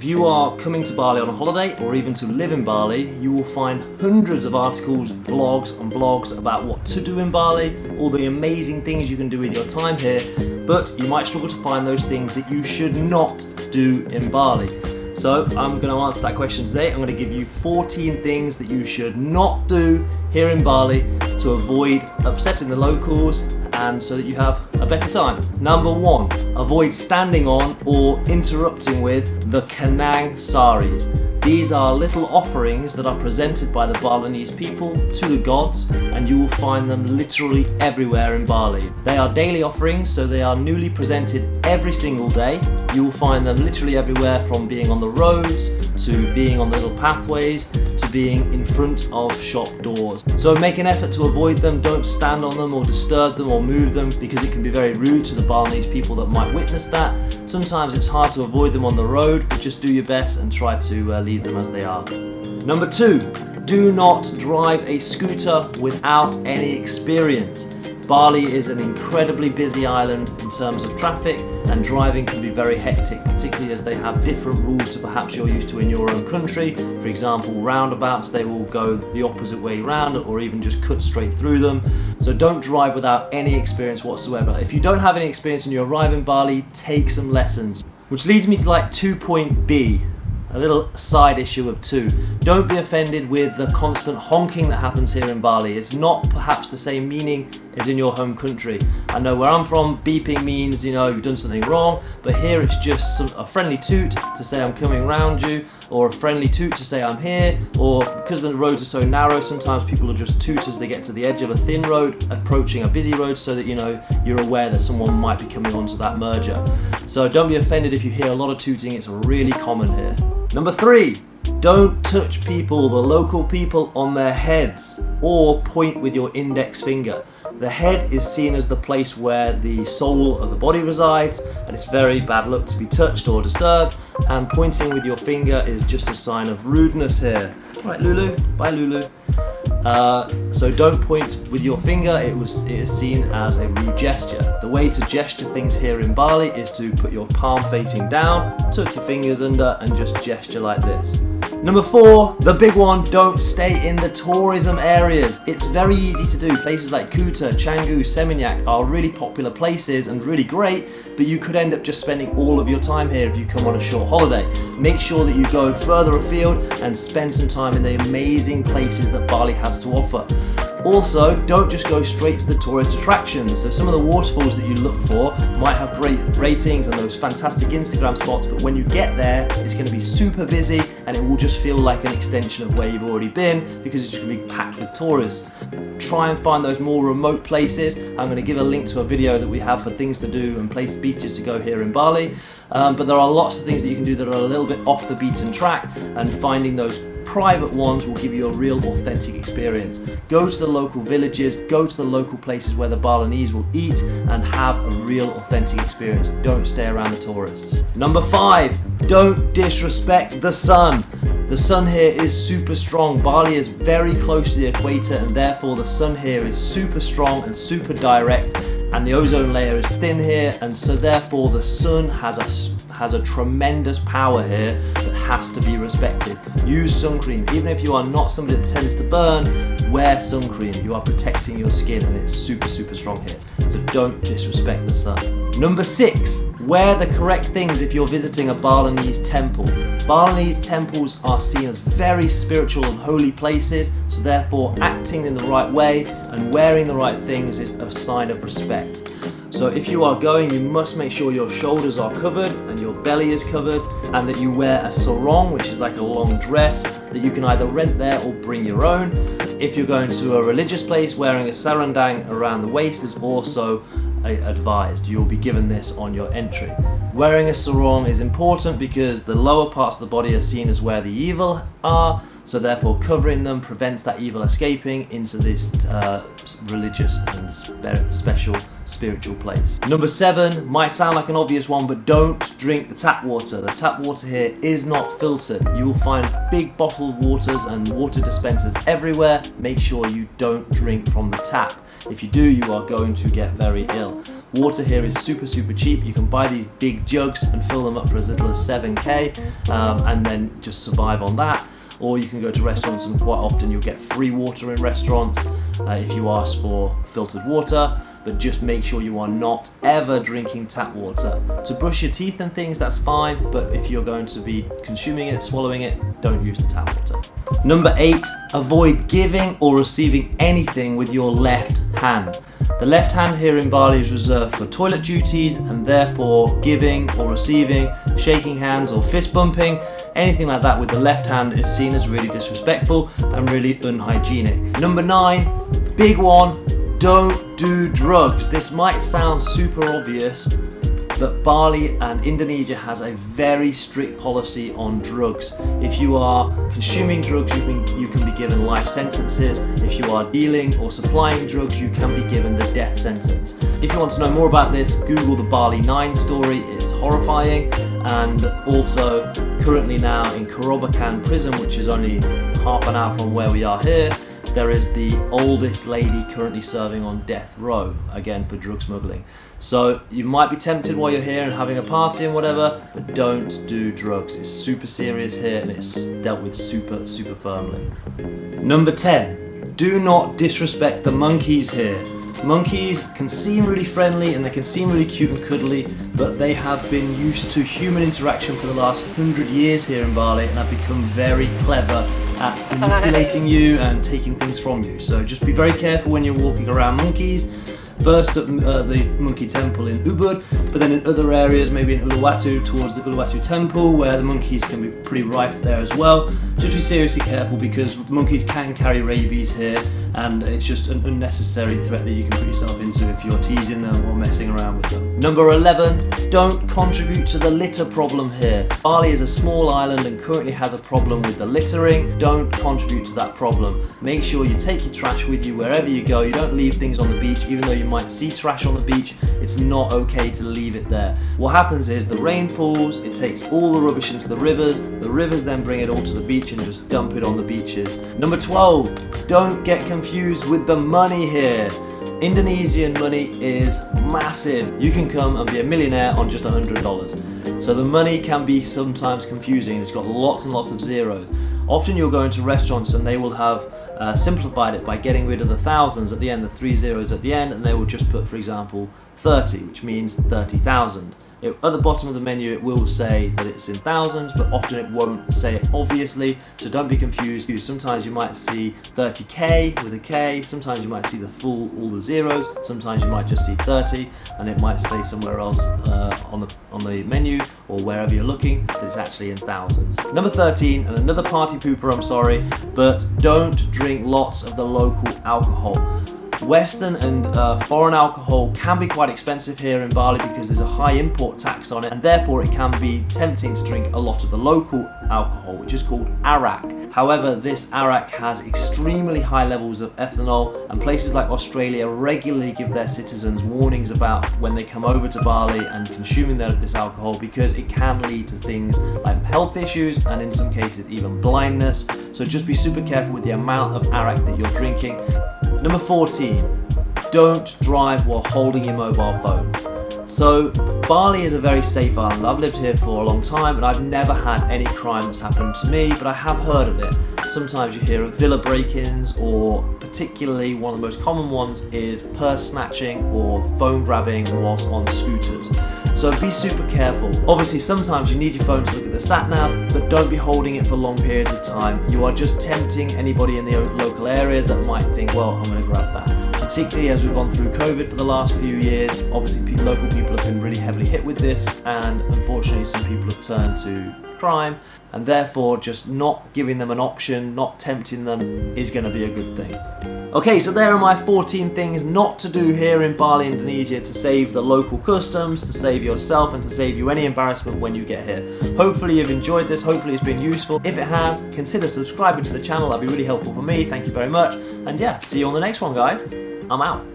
you are coming to Bali on a holiday or even to live in Bali, you will find hundreds of articles, vlogs and blogs about what to do in Bali, all the amazing things you can do with your time here, but you might struggle to find those things that you should not do in Bali. So I'm going to answer that question today. I'm going to give you 14 things that you should not do here in Bali to avoid upsetting the locals and so that you have a better time. Number 1, avoid standing on or interrupting with the kanang sarees. These are little offerings that are presented by the Balinese people to the gods, and you will find them literally everywhere in Bali. They are daily offerings, so they are newly presented every single day. You will find them literally everywhere, from being on the roads, to being on the little pathways, to being in front of shop doors. So make an effort to avoid them. Don't stand on them or disturb them or move them, because it can be very rude to the Balinese people that might witness that. Sometimes it's hard to avoid them on the road, but just do your best and try to leave them as they are. Number 2, do not drive a scooter without any experience. Bali is an incredibly busy island in terms of traffic, and driving can be very hectic, particularly as they have different rules to perhaps you're used to in your own country. For example, roundabouts, they will go the opposite way round or even just cut straight through them. So don't drive without any experience whatsoever. If you don't have any experience and you arrive in Bali, take some lessons. Which leads me to 2.B. A little side issue of 2. Don't be offended with the constant honking that happens here in Bali. It's not perhaps the same meaning as in your home country. I know where I'm from, beeping means, you've done something wrong, but here it's just a friendly toot to say I'm coming round you, or a friendly toot to say I'm here, or because the roads are so narrow, sometimes people will just toot as they get to the edge of a thin road, approaching a busy road, so that you're aware that someone might be coming onto that merger. So don't be offended if you hear a lot of tooting, it's really common here. Number 3, don't touch people, the local people, on their heads or point with your index finger. The head is seen as the place where the soul of the body resides, and it's very bad luck to be touched or disturbed, and pointing with your finger is just a sign of rudeness here. Right, Lulu? Bye, Lulu. So don't point with your finger, it is seen as a rude gesture. The way to gesture things here in Bali is to put your palm facing down, tuck your fingers under, and just gesture like this. Number 4, the big one, don't stay in the tourism areas. It's very easy to do. Places like Kuta, Canggu, Seminyak are really popular places and really great, but you could end up just spending all of your time here if you come on a short holiday. Make sure that you go further afield and spend some time in the amazing places that Bali has to offer. Also, don't just go straight to the tourist attractions. So some of the waterfalls that you look for might have great ratings and those fantastic Instagram spots, but when you get there, it's going to be super busy and it will just feel like an extension of where you've already been, because it's going to be packed with tourists. Try and find those more remote places. I'm going to give a link to a video that we have for things to do and beaches to go here in Bali. But there are lots of things that you can do that are a little bit off the beaten track, and finding those private ones will give you a real authentic experience. Go to the local villages, go to the local places where the Balinese will eat, and have a real authentic experience. Don't stay around the tourists. Number 5, don't disrespect the sun. The sun here is super strong. Bali is very close to the equator, and therefore the sun here is super strong and super direct, and the ozone layer is thin here, and so therefore the sun has a tremendous power here that has to be respected. Use sun cream. Even if you are not somebody that tends to burn, wear sun cream. You are protecting your skin, and it's super strong here. So don't disrespect the sun. Number 6, wear the correct things if you're visiting a Balinese temple. Balinese temples are seen as very spiritual and holy places, so therefore acting in the right way and wearing the right things is a sign of respect. So if you are going, you must make sure your shoulders are covered and your belly is covered, and that you wear a sarong, which is like a long dress that you can either rent there or bring your own. If you're going to a religious place, wearing a sarandang around the waist is also advised. You will be given this on your entry. Wearing a sarong is important because the lower parts of the body are seen as where the evil are, so therefore covering them prevents that evil escaping into this religious and special spiritual place. Number 7 might sound like an obvious one, but don't drink the tap water. The tap water here is not filtered. You will find big bottled waters and water dispensers everywhere. Make sure you don't drink from the tap. If you do, you are going to get very ill. Water here is super cheap. You can buy these big jugs and fill them up for as little as 7k and then just survive on that. Or you can go to restaurants, and quite often you'll get free water in restaurants if you ask for filtered water, but just make sure you are not ever drinking tap water. To brush your teeth and things, that's fine, but if you're going to be consuming it, swallowing it, don't use the tap water. Number 8, avoid giving or receiving anything with your left hand. The left hand here in Bali is reserved for toilet duties, and therefore giving or receiving, shaking hands or fist bumping, anything like that with the left hand is seen as really disrespectful and really unhygienic. Number 9, big one, don't do drugs. This might sound super obvious, but Bali and Indonesia has a very strict policy on drugs. If you are consuming drugs, you can be given life sentences. If you are dealing or supplying drugs, you can be given the death sentence. If you want to know more about this, Google the Bali 9 story, it's horrifying. And also, currently now in Kerobokan prison, which is only half an hour from where we are here, there is the oldest lady currently serving on death row, again for drug smuggling. So you might be tempted while you're here and having a party and whatever, but don't do drugs. It's super serious here and it's dealt with super firmly. Number 10, do not disrespect the monkeys here. Monkeys can seem really friendly and they can seem really cute and cuddly, but they have been used to human interaction for the last 100 years here in Bali and have become very clever at manipulating you and taking things from you. So just be very careful when you're walking around monkeys. First at the monkey temple in Ubud, but then in other areas, maybe in Uluwatu, towards the Uluwatu temple, where the monkeys can be pretty rife there as well. Just be seriously careful because monkeys can carry rabies here, and it's just an unnecessary threat that you can put yourself into if you're teasing them or messing around with them. Number 11, don't contribute to the litter problem here. Bali is a small island and currently has a problem with the littering. Don't contribute to that problem. Make sure you take your trash with you wherever you go. You don't leave things on the beach, even though you might see trash on the beach. It's not okay to leave it there. What happens is the rain falls, it takes all the rubbish into the rivers then bring it all to the beach and just dump it on the beaches. Number 12, don't get confused with the money here. Indonesian money is massive. You can come and be a millionaire on just $100. So the money can be sometimes confusing. It's got lots and lots of zeros. Often you'll go into restaurants and they will have simplified it by getting rid of the thousands at the end, the 3 zeros at the end, and they will just put, for example, 30, which means 30,000. At the bottom of the menu it will say that it's in thousands, but often it won't say it obviously, so don't be confused. Sometimes you might see 30k with a K, sometimes you might see all the zeros, sometimes you might just see 30 and it might say somewhere else on the menu or wherever you're looking that it's actually in thousands. Number 13, and another party pooper, I'm sorry, but don't drink lots of the local alcohol. Western and foreign alcohol can be quite expensive here in Bali because there's a high import tax on it, and therefore it can be tempting to drink a lot of the local alcohol, which is called Arak. However, this Arak has extremely high levels of ethanol, and places like Australia regularly give their citizens warnings about when they come over to Bali and consuming this alcohol, because it can lead to things like health issues and in some cases even blindness. So just be super careful with the amount of Arak that you're drinking. Number 14, don't drive while holding your mobile phone. So Bali is a very safe island. I've lived here for a long time and I've never had any crime that's happened to me, but I have heard of it. Sometimes you hear of villa break-ins, or particularly one of the most common ones is purse snatching or phone grabbing whilst on scooters. So be super careful. Obviously sometimes you need your phone to look at the sat nav, but don't be holding it for long periods of time. You are just tempting anybody in the local area that might think, well, I'm going to grab that. Particularly as we've gone through COVID for the last few years, obviously local people have been really heavily hit with this, and unfortunately some people have turned to crime, and therefore just not giving them an option, not tempting them is going to be a good thing. Okay, so there are my 14 things not to do here in Bali, Indonesia, to save the local customs, to save yourself, and to save you any embarrassment when you get here. Hopefully you've enjoyed this, hopefully it's been useful. If it has, consider subscribing to the channel, that'd be really helpful for me. Thank you very much, and yeah, see you on the next one, guys. I'm out.